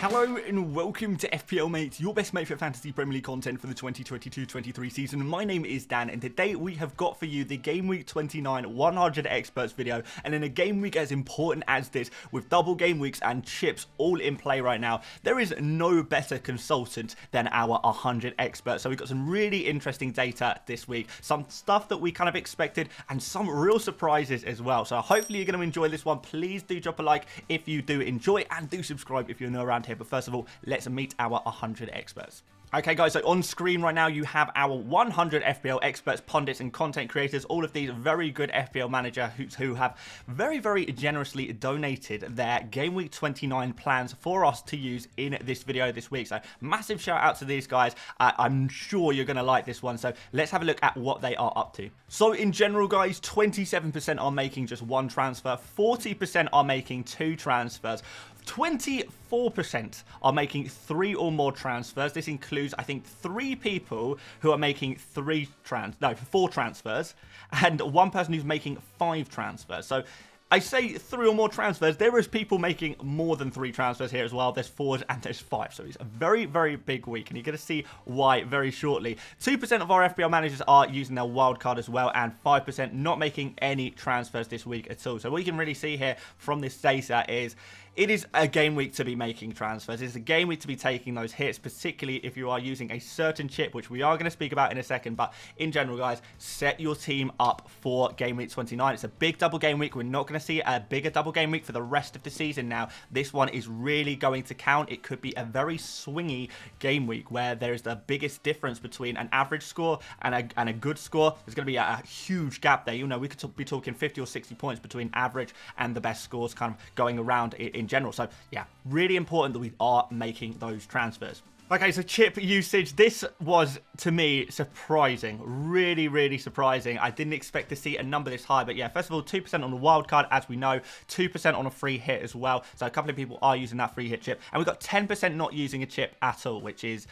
Hello and welcome to FPL Mate, your best mate for fantasy Premier League content for the 2022-23 season. My name is Dan, and today we have got for you the Gameweek 29 100 Experts video. And in a game week as important as this, with double game weeks and chips all in play right now, there is no better consultant than our 100 Experts. So we've got some really interesting data this week, some stuff that we kind of expected, and some real surprises as well. So hopefully you're going to enjoy this one. Please do drop a like if you do enjoy, and do subscribe if you're new around here. But first of all, let's meet our 100 experts. Okay guys, so on screen right now you have our 100 FPL experts, pundits and content creators, all of these very good FPL managers who have very generously donated their Game Week 29 plans for us to use in this video this week. So massive shout out to these guys. I'm sure you're going to like this one. So let's have a look at what they are up to. So in general guys, 27% are making just one transfer, 40% are making two transfers, 24% are making 3 or more transfers. This includes, I think, 3 people who are making 4 transfers, and 1 person who's making 5 transfers. So I say 3 or more transfers. There is people making more than 3 transfers here as well. There's 4 and there's 5. So it's a very big week, and you're going to see why very shortly. 2% of our FPL managers are using their wildcard as well, and 5% not making any transfers this week at all. So what you can really see here from this data is it is a game week to be making transfers. It's a game week to be taking those hits, particularly if you are using a certain chip, which we are going to speak about in a second. But in general, guys, set your team up for Game Week 29. It's a big double game week. We're not going to see a bigger double game week for the rest of the season now. This one is really going to count. It could be a very swingy game week where there is the biggest difference between an average score and a good score. There's going to be a huge gap there. You know, we could be talking 50 or 60 points between average and the best scores kind of going around in general. So yeah, really important that we are making those transfers. Okay, so chip usage, this was, to me, surprising. Really surprising. I didn't expect to see a number this high, but yeah, first of all, 2% on the wildcard, as we know, 2% on a free hit as well. So a couple of people are using that free hit chip, and we've got 10% not using a chip at all, which is,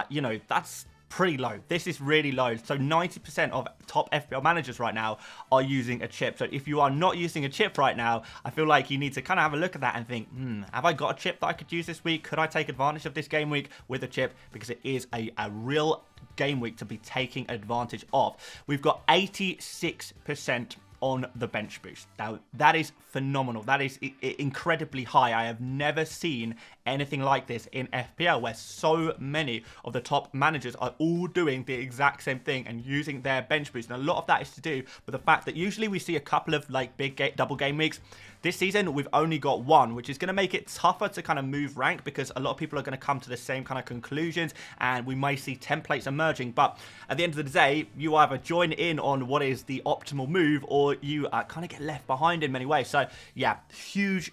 you know, that's pretty low. This is really low. So 90% of top FPL managers right now are using a chip. So if you are not using a chip right now, I feel like you need to kind of have a look at that and think, have I got a chip that I could use this week? Could I take advantage of this game week with a chip? Because it is a real game week to be taking advantage of. We've got 86% on the bench boost. Now, that is phenomenal. That is incredibly high. I have never seen anything like this in FPL, where so many of the top managers are all doing the exact same thing and using their bench boost. And a lot of that is to do with the fact that usually we see a couple of like big double game weeks. This season, we've only got 1, which is going to make it tougher to kind of move rank, because a lot of people are going to come to the same kind of conclusions, and we may see templates emerging. But at the end of the day, you either join in on what is the optimal move, or you kind of get left behind in many ways. So yeah, huge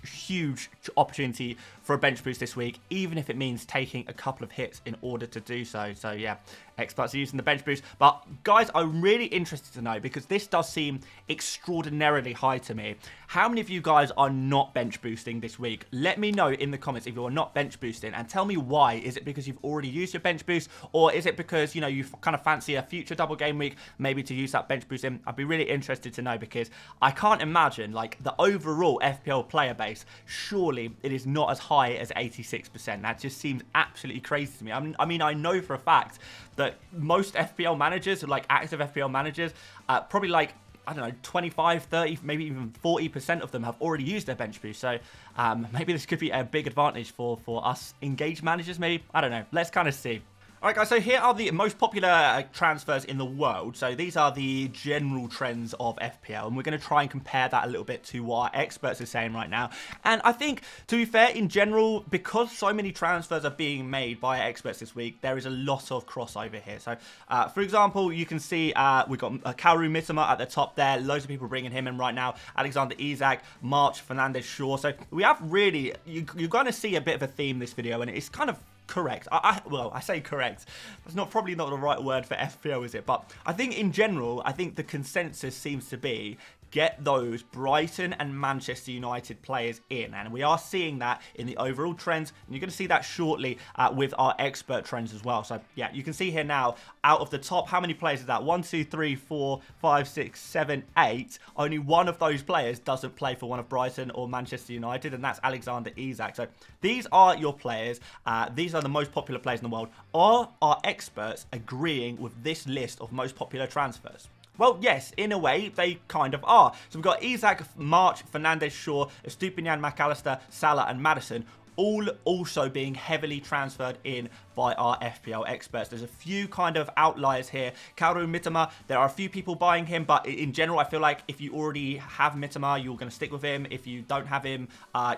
opportunity for a bench boost this week, even if it means taking a couple of hits in order to do so. So yeah, experts are using the bench boost. But guys, I'm really interested to know, because this does seem extraordinarily high to me. How many of you guys are not bench boosting this week? Let me know in the comments if you're not bench boosting, and tell me why. Is it because you've already used your bench boost, or is it because, you know, you kind of fancy a future double game week maybe to use that bench boost in? I'd be really interested to know, because I can't imagine, like, the overall FPL player base, surely it is not as high as 86%. That just seems absolutely crazy to me. I mean, I know for a fact that most FPL managers, like active FPL managers, probably like, I don't know, 25, 30, maybe even 40% of them have already used their bench boost. So maybe this could be a big advantage for us engaged managers, maybe. I don't know. Let's kind of see. Alright guys, so here are the most popular transfers in the world. So these are the general trends of FPL, and we're going to try and compare that a little bit to what our experts are saying right now. And I think, to be fair, in general, because so many transfers are being made by our experts this week, there is a lot of crossover here. So, for example, you can see we've got Kaoru Mitoma at the top there. Loads of people bringing him in right now. Alexander Isak, March, Fernandez, Shaw. So we have really, you're going to see a bit of a theme this video, and it's kind of correct. Well, I say correct. That's probably not the right word for FPL, is it? But I think in general, I think the consensus seems to be get those Brighton and Manchester United players in. And we are seeing that in the overall trends. And you're going to see that shortly with our expert trends as well. So, yeah, you can see here now, out of the top, how many players is that? 1, 2, 3, 4, 5, 6, 7, 8. Only one of those players doesn't play for one of Brighton or Manchester United, and that's Alexander Isak. So these are your players. These are the most popular players in the world. Are our experts agreeing with this list of most popular transfers? Well, yes, in a way, they kind of are. So we've got Isak, March, Fernandes, Shaw, Estupinian, McAllister, Salah, and Maddison, all also being heavily transferred in by our FPL experts. There's a few kind of outliers here. Kaoru Mitoma, there are a few people buying him, but in general, I feel like if you already have Mitoma, you're going to stick with him. If you don't have him,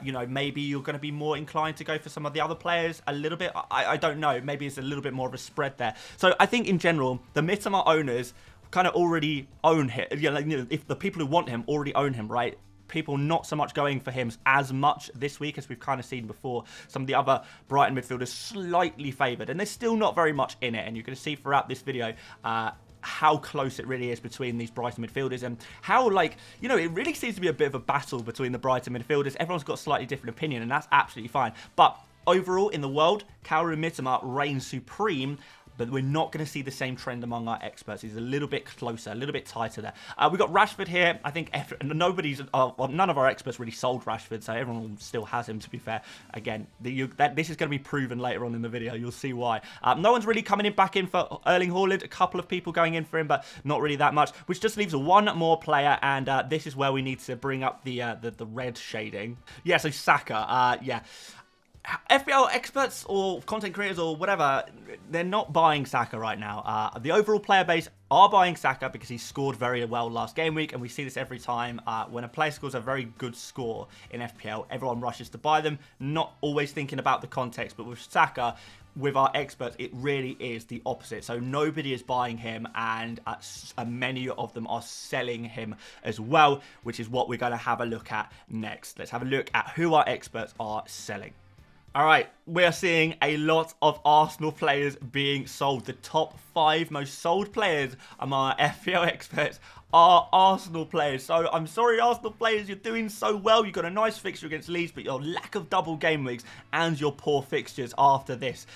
you know, maybe you're going to be more inclined to go for some of the other players a little bit. I don't know. Maybe it's a little bit more of a spread there. So I think in general, the Mitoma owners kind of already own him. You know, if the people who want him already own him, right? People not so much going for him as much this week as we've kind of seen before. Some of the other Brighton midfielders slightly favoured, and there's still not very much in it. And you're going to see throughout this video how close it really is between these Brighton midfielders, and how, like, you know, it really seems to be a bit of a battle between the Brighton midfielders. Everyone's got a slightly different opinion, and that's absolutely fine. But overall, in the world, Kaoru Mitoma reigns supreme. But we're not going to see the same trend among our experts. He's a little bit closer, a little bit tighter there. We've got Rashford here. I think none of our experts really sold Rashford, so everyone still has him, to be fair. Again, this is going to be proven later on in the video. You'll see why. No one's really coming back in for Erling Haaland. A couple of people going in for him, but not really that much, which just leaves one more player, and this is where we need to bring up the red shading. Yeah, so Saka. Yeah. FPL experts or content creators or whatever, they're not buying Saka right now. The overall player base are buying Saka because he scored very well last game week, and we see this every time. When a player scores a very good score in FPL, everyone rushes to buy them, not always thinking about the context. But with Saka, with our experts, it really is the opposite. So nobody is buying him, and many of them are selling him as well, which is what we're going to have a look at next. Let's have a look at who our experts are selling. All right, we are seeing a lot of Arsenal players being sold. The top 5 most sold players among our FPL experts are Arsenal players. So I'm sorry, Arsenal players, you're doing so well. You've got a nice fixture against Leeds, but your lack of double game weeks and your poor fixtures after this,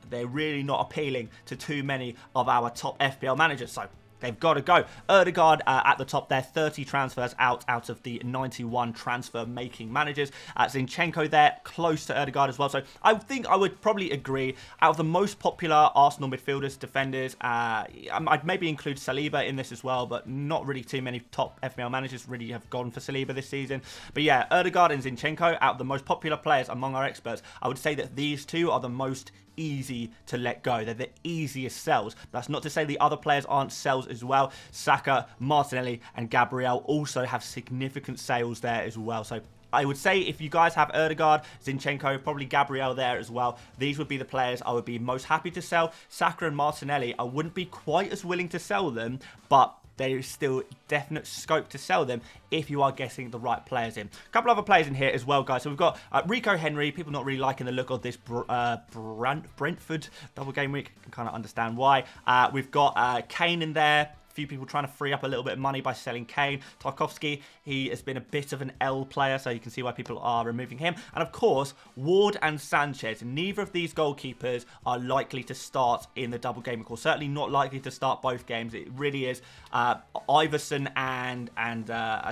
they're really not appealing to too many of our top FPL managers. So they've got to go. Ødegaard at the top there, 30 transfers out of the 91 transfer-making managers. Zinchenko there, close to Ødegaard as well. So I think I would probably agree. Out of the most popular Arsenal midfielders, defenders, I'd maybe include Saliba in this as well, but not really too many top FPL managers really have gone for Saliba this season. But yeah, Ødegaard and Zinchenko, out of the most popular players among our experts, I would say that these two are the most easy to let go. They're the easiest sells. That's not to say the other players aren't sells as well. Saka, Martinelli, and Gabriel also have significant sales there as well. So I would say if you guys have Ødegaard, Zinchenko, probably Gabriel there as well, these would be the players I would be most happy to sell. Saka and Martinelli, I wouldn't be quite as willing to sell them, but there is still definite scope to sell them if you are getting the right players in. A couple other players in here as well, guys. So we've got Rico Henry. People not really liking the look of this Brentford double game week. Can kind of understand why. We've got Kane in there. Few people trying to free up a little bit of money by selling Kane. Tarkowski, he has been a bit of an L player, so you can see why people are removing him. And of course, Ward and Sanchez. Neither of these goalkeepers are likely to start in the double game, or certainly not likely to start both games. It really is Iverson and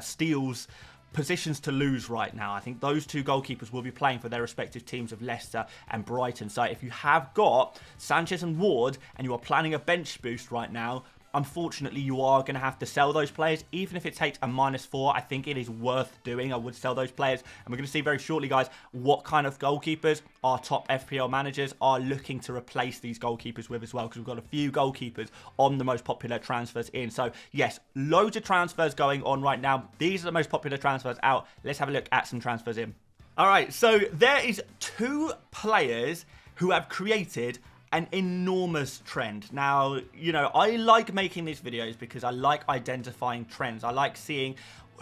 Steele's positions to lose right now. I think those two goalkeepers will be playing for their respective teams of Leicester and Brighton. So if you have got Sanchez and Ward and you are planning a bench boost right now, unfortunately, you are going to have to sell those players. Even if it takes a -4, I think it is worth doing. I would sell those players. And we're going to see very shortly, guys, what kind of goalkeepers our top FPL managers are looking to replace these goalkeepers with as well, because we've got a few goalkeepers on the most popular transfers in. So, yes, loads of transfers going on right now. These are the most popular transfers out. Let's have a look at some transfers in. All right, so there is 2 players who have created an enormous trend. Now, you know, I like making these videos because I like identifying trends. I like seeing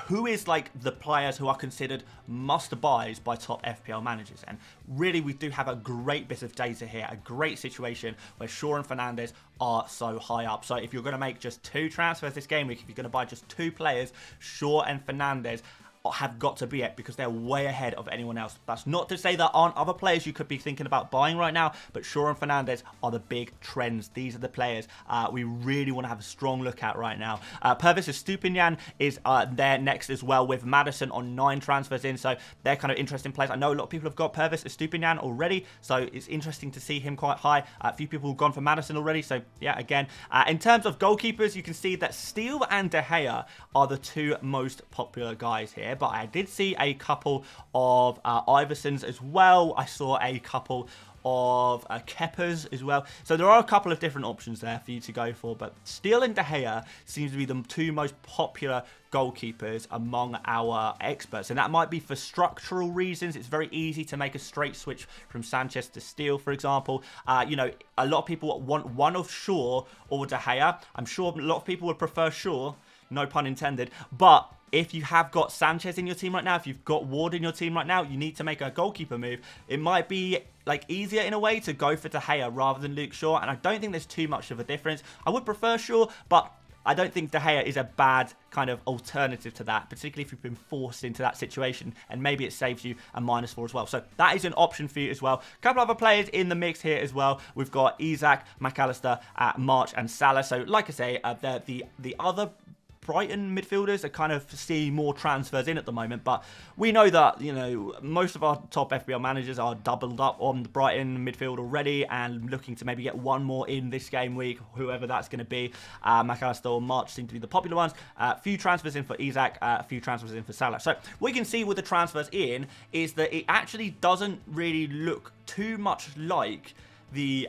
who is like the players who are considered must-buys by top FPL managers. And really, we do have a great bit of data here, a great situation where Shaw and Fernandes are so high up. So if you're going to make just 2 transfers this game week, if you're going to buy just 2 players, Shaw and Fernandes have got to be it, because they're way ahead of anyone else. That's not to say there aren't other players you could be thinking about buying right now, but Shaw and Fernandes are the big trends. These are the players we really want to have a strong look at right now. Purvis Estupiñán is there next as well, with Madison on 9 transfers in, so they're kind of interesting players. I know a lot of people have got Purvis Estupiñán already, so it's interesting to see him quite high. A few people have gone for Madison already, so yeah, again. In terms of goalkeepers, you can see that Steele and De Gea are the 2 most popular guys here. But I did see a couple of Iversons as well. I saw a couple of Keppers as well. So there are a couple of different options there for you to go for. But Steele and De Gea seems to be the 2 most popular goalkeepers among our experts. And that might be for structural reasons. It's very easy to make a straight switch from Sanchez to Steele, for example. You know, a lot of people want one of Shaw or De Gea. I'm sure a lot of people would prefer Shaw, no pun intended. But if you have got Sanchez in your team right now, if you've got Ward in your team right now, you need to make a goalkeeper move. It might be like easier in a way to go for De Gea rather than Luke Shaw, and I don't think there's too much of a difference. I would prefer Shaw, but I don't think De Gea is a bad kind of alternative to that, particularly if you've been forced into that situation, and maybe it saves you a -4 as well. So that is an option for you as well. A couple other players in the mix here as well. We've got Isak, McAllister, March, and Salah. So like I say, the other Brighton midfielders are kind of seeing more transfers in at the moment, but we know that, you know, most of our top FPL managers are doubled up on the Brighton midfield already and looking to maybe get one more in this game week, whoever that's going to be. McAllister or March seem to be the popular ones. A few transfers in for Isak, a few transfers in for Salah. So what you can see with the transfers in is that it actually doesn't really look too much like the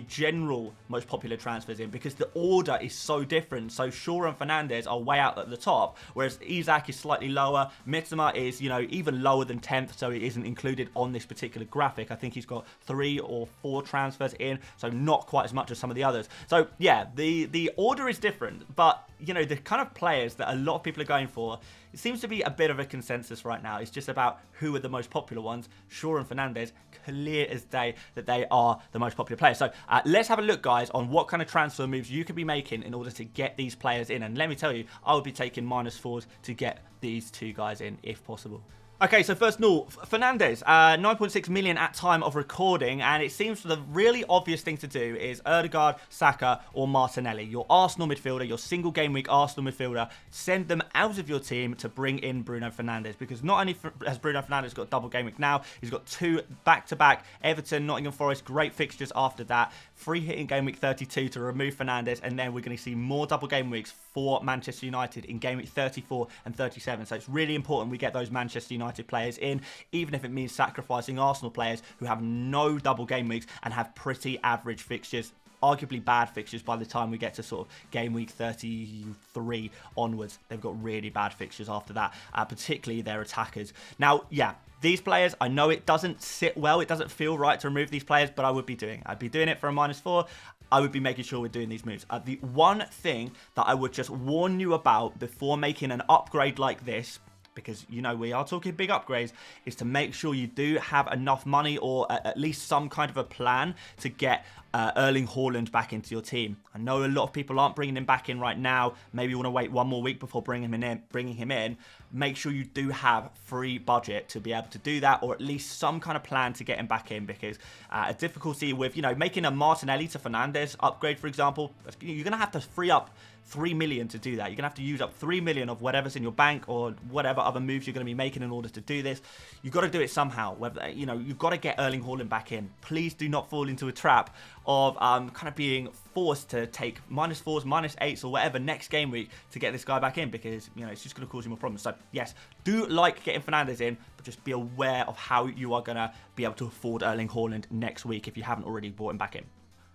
general most popular transfers in, because the order is so different. So Shaw and Fernandes are way out at the top, whereas Isak is slightly lower. Mitoma is, you know, even lower than 10th, so it isn't included on this particular graphic. I think he's got 3 or 4 transfers in, so not quite as much as some of the others. So yeah, the order is different, but you know, the kind of players that a lot of people are going for, it seems to be a bit of a consensus right now. It's just about who are the most popular ones. Shaw and Fernandes, clear as day that they are the most popular players. So let's have a look, guys, on what kind of transfer moves you could be making in order to get these players in. And let me tell you, I would be taking -4s to get these 2 guys in if possible. Okay, so first of all, Fernandes, 9.6 million at time of recording, and it seems the really obvious thing to do is Ødegaard, Saka, or Martinelli. Your Arsenal midfielder, your single game week Arsenal midfielder, send them out of your team to bring in Bruno Fernandes, because not only has Bruno Fernandes got double game week now, he's got 2 back-to-back, Everton, Nottingham Forest, great fixtures after that, free hit in game week 32 to remove Fernandes, and then we're going to see more double game weeks for Manchester United in game week 34 and 37. So it's really important we get those Manchester United players in, even if it means sacrificing Arsenal players who have no double game weeks and have pretty average fixtures, arguably bad fixtures by the time we get to sort of game week 33 onwards. They've got really bad fixtures after that, particularly their attackers. Now, yeah, these players, I know it doesn't sit well, it doesn't feel right to remove these players, but I'd be doing it for a -4. I would be making sure we're doing these moves. The one thing that I would just warn you about before making an upgrade like this, because, you know, we are talking big upgrades, is to make sure you do have enough money or at least some kind of a plan to get Erling Haaland back into your team. I know a lot of people aren't bringing him back in right now. Maybe you want to wait one more week before bringing him in. Make sure you do have free budget to be able to do that, or at least some kind of plan to get him back in, because a difficulty with, you know, making a Martinelli to Fernandes upgrade, for example, you're going to have to free up 3 million to do that. You're going to have to use up 3 million of whatever's in your bank or whatever other moves you're going to be making in order to do this. You've got to do it somehow. Whether, you know, you've got to get Erling Haaland back in. Please do not fall into a trap of kind of being forced to take -4s, -8s, or whatever next game week to get this guy back in, because, you know, it's just going to cause you more problems. So yes, do like getting Fernandes in, but just be aware of how you are going to be able to afford Erling Haaland next week if you haven't already brought him back in.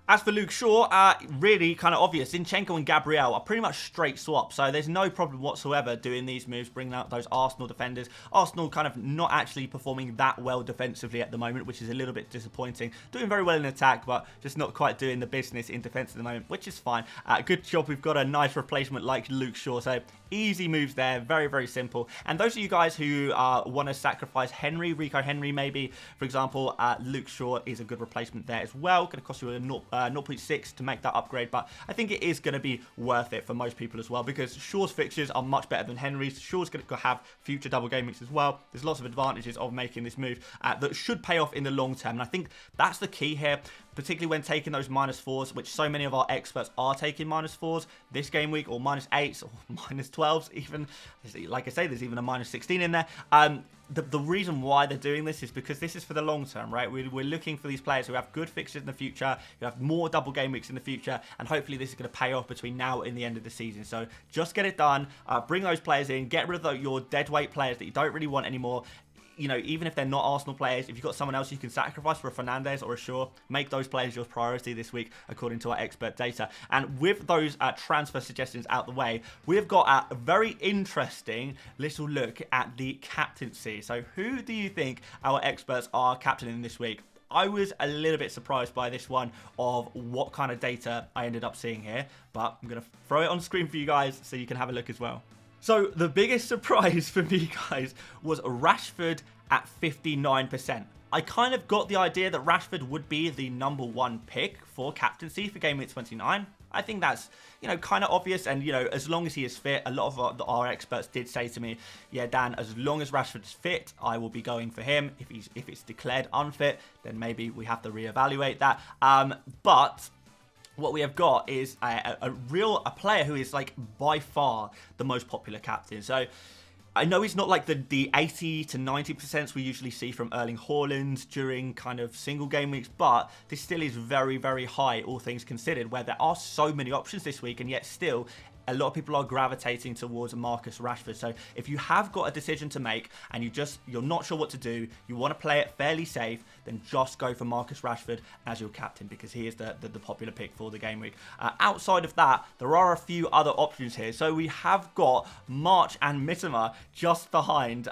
As for Luke Shaw, really kind of obvious. Zinchenko and Gabriel are pretty much straight swap, so there's no problem whatsoever doing these moves, bringing out those Arsenal defenders. Arsenal kind of not actually performing that well defensively at the moment, which is a little bit disappointing. Doing very well in attack, but just not quite doing the business in defence at the moment, which is fine. Good job, we've got a nice replacement like Luke Shaw, so easy moves there, very, very simple. And those of you guys who want to sacrifice Rico Henry maybe, for example, Luke Shaw is a good replacement there as well. Going to cost you a 0.6 to make that upgrade, but I think it is going to be worth it for most people as well, because Shaw's fixtures are much better than Henry's. Shaw's going to have future double game weeks as well. There's lots of advantages of making this move that should pay off in the long term, and I think that's the key here, particularly when taking those -4s, which so many of our experts are taking -4s this game week, or -8s, or -12s even. Like I say, there's even a -16 in there. The reason why they're doing this is because this is for the long term, right? We're looking for these players who have good fixtures in the future, who have more double game weeks in the future, and hopefully this is going to pay off between now and the end of the season. So just get it done, bring those players in, get rid of your dead weight players that you don't really want anymore. You know, even if they're not Arsenal players, if you've got someone else you can sacrifice for a Fernandes or a Shaw, make those players your priority this week, according to our expert data. And with those transfer suggestions out the way, we've got a very interesting little look at the captaincy. So who do you think our experts are captaining this week? I was a little bit surprised by this one of what kind of data I ended up seeing here, but I'm going to throw it on screen for you guys so you can have a look as well. So the biggest surprise for me, guys, was Rashford at 59%. I kind of got the idea that Rashford would be the #1 pick for captaincy for Game Week 29. I think that's, you know, kind of obvious, and, you know, as long as he is fit, a lot of our experts did say to me, yeah, Dan, as long as Rashford's fit, I will be going for him. If it's declared unfit, then maybe we have to reevaluate that. But what we have got is a player who is, like, by far the most popular captain. So I know he's not like the 80 to 90% we usually see from Erling Haaland during kind of single game weeks, but this still is very, very high, all things considered, where there are so many options this week, and yet still a lot of people are gravitating towards Marcus Rashford. So if you have got a decision to make and you're not sure what to do, you want to play it fairly safe, then just go for Marcus Rashford as your captain, because he is the popular pick for the game week. Outside of that, there are a few other options here. So we have got March and Mitoma just behind,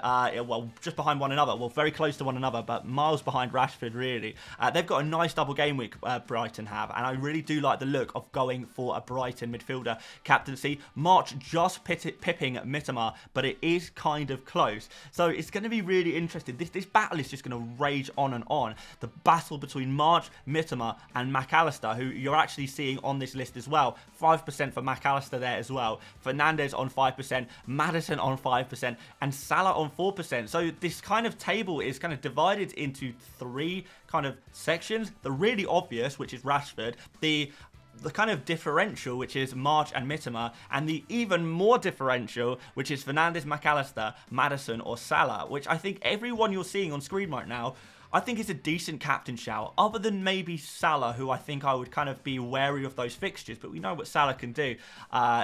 just behind one another. Well, very close to one another, but miles behind Rashford, really. They've got a nice double game week, Brighton have, and I really do like the look of going for a Brighton midfielder captaincy. March just pipping Mitoma, but it is kind of close. So it's going to be really interesting. This battle is just going to rage on and on. The battle between March, Mitoma, and McAllister, who you're actually seeing on this list as well. 5% for McAllister there as well. Fernandes on 5%, Maddison on 5%, and Salah on 4%. So this kind of table is kind of divided into 3 kind of sections. The really obvious, which is Rashford, the kind of differential, which is March and Mitoma, and the even more differential, which is Fernandes, McAllister, Maddison, or Salah, which I think everyone you're seeing on screen right now, I think is a decent captain shout, other than maybe Salah, who I think I would kind of be wary of those fixtures, but we know what Salah can do.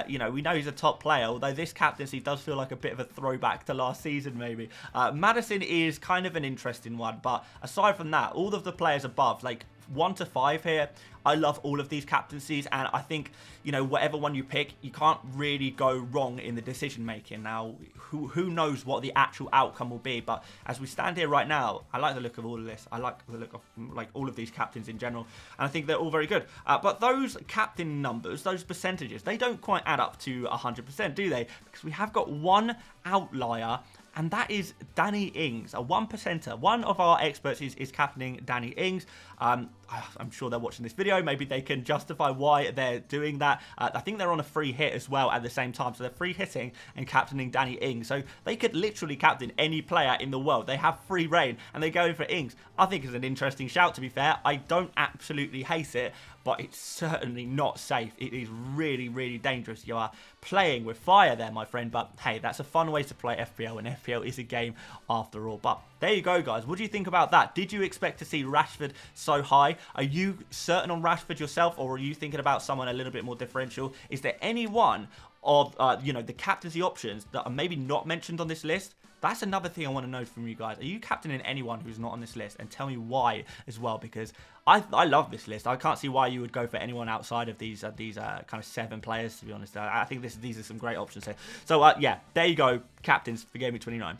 You know, we know he's a top player, although this captaincy does feel like a bit of a throwback to last season, maybe. Maddison is kind of an interesting one, but aside from that, all of the players above, like 1 to 5 here, I love all of these captaincies, and I think, you know, whatever one you pick, you can't really go wrong in the decision making. Now, who knows what the actual outcome will be, but as we stand here right now, I like the look of all of this. I like the look of, like, all of these captains in general, and I think they're all very good. But those captain numbers, those percentages, they don't quite add up to 100%, do they? Because we have got one outlier, and that is Danny Ings, a 1%er. One of our experts is captaining Danny Ings. I'm sure they're watching this video. Maybe they can justify why they're doing that. I think they're on a free hit as well at the same time. So they're free hitting and captaining Danny Ings. So they could literally captain any player in the world. They have free reign and they go in for Ings. I think it's an interesting shout, to be fair. I don't absolutely hate it, but it's certainly not safe. It is really, really dangerous. You are playing with fire there, my friend. But hey, that's a fun way to play FPL, and FPL is a game after all. But there you go, guys. What do you think about that? Did you expect to see Rashford so high? Are you certain on Rashford yourself, or are you thinking about someone a little bit more differential? Is there any one of, you know, the captaincy options that are maybe not mentioned on this list That's another thing I want to know from you guys. Are you captaining anyone who's not on this list? And tell me why as well, because I love this list. I can't see why you would go for anyone outside of these kind of 7 players, to be honest. I think these are some great options here. So, yeah, there you go. Captains for Gameweek 29.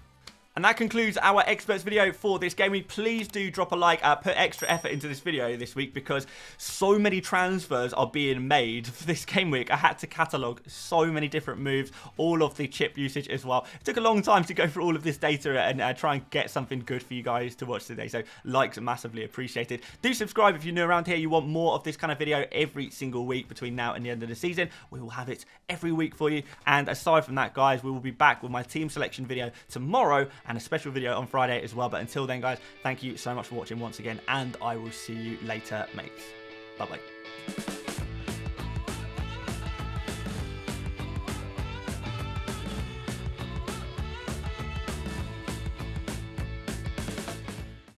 And that concludes our experts video for this game week. Please do drop a like, put extra effort into this video this week because so many transfers are being made for this game week. I had to catalogue so many different moves, all of the chip usage as well. It took a long time to go through all of this data and try and get something good for you guys to watch today. So likes are massively appreciated. Do subscribe if you're new around here. You want more of this kind of video every single week between now and the end of the season. We will have it every week for you. And aside from that, guys, we will be back with my team selection video tomorrow and a special video on Friday as well. But until then, guys, thank you so much for watching once again, and I will see you later, mates. Bye-bye.